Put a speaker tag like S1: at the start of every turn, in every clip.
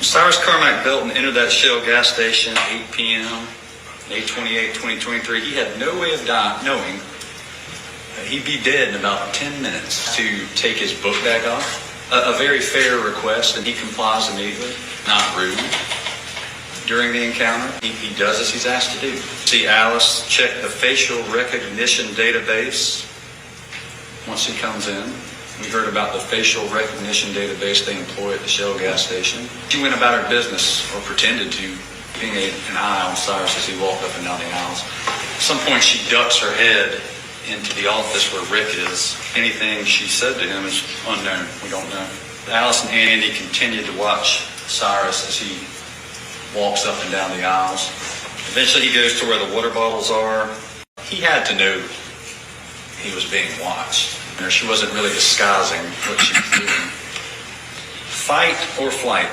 S1: Cyrus Carmack Belton entered that Shell gas station at 8 p.m., 8/28/2023. He had no way of knowing that he'd be dead in about 10 minutes to take his book bag off. A very fair request, and he complies immediately, not rude. During the encounter, he does as he's asked to do. See Alice check the facial recognition database once he comes in. We heard about the facial recognition database they employ at the Shell gas station. She went about her business, or pretended to, being an eye on Cyrus as he walked up and down the aisles. At some point, she ducks her head into the office where Rick is. Anything she said to him is unknown. We don't know. Alice and Andy continued to watch Cyrus as he walks up and down the aisles. Eventually, he goes to where the water bottles are. He had to know he was being watched. She wasn't really disguising what she was doing. Fight or flight.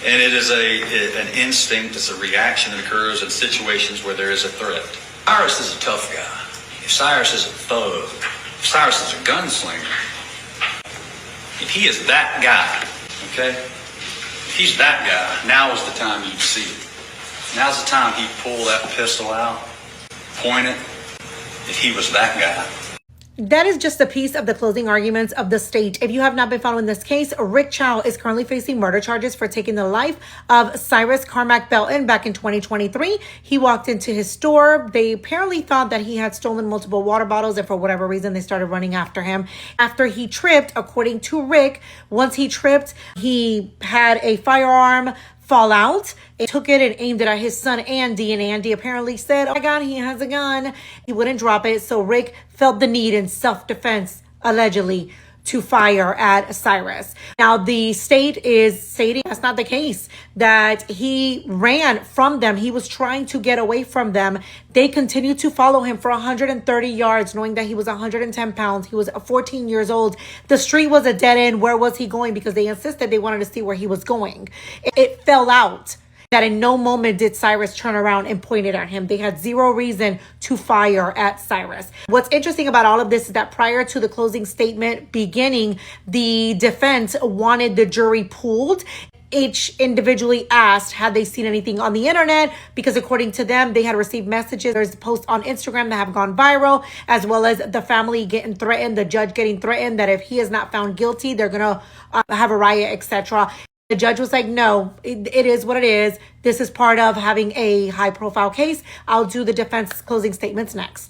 S1: And it is an instinct, it's a reaction that occurs in situations where there is a threat. Cyrus is a tough guy. If Cyrus is a thug, if Cyrus is a gunslinger, if he is that guy, okay? If he's that guy, now is the time you'd see it. Now's the time he'd pull that pistol out, point it, if he was that guy.
S2: That is just a piece of the closing arguments of the state. If you have not been following this case, Rick Chow is currently facing murder charges for taking the life of Cyrus Carmack Belton back in 2023. He walked into his store. They apparently thought that he had stolen multiple water bottles, and for whatever reason, they started running after him. After he tripped, according to Rick, once he tripped, he had a firearm fall out. It took it and aimed it at his son, Andy, and Andy apparently said, "Oh my God, he has a gun." He wouldn't drop it, so Rick felt the need in self-defense, allegedly, to fire at Cyrus. Now, the state is stating that's not the case, that he ran from them. He was trying to get away from them. They continued to follow him for 130 yards, knowing that he was 110 pounds. He was 14 years old. The street was a dead end. Where was he going? Because they insisted they wanted to see where he was going. It fell out that in no moment did Cyrus turn around and point it at him. They had zero reason to fire at Cyrus. What's interesting about all of this is that prior to the closing statement beginning, the defense wanted the jury pooled. Each individually asked, had they seen anything on the internet? Because according to them, they had received messages. There's posts on Instagram that have gone viral, as well as the family getting threatened, the judge getting threatened that if he is not found guilty, they're going to have a riot, etc. The judge was like, no, it is what it is. This is part of having a high profile case. I'll do the defense closing statements next.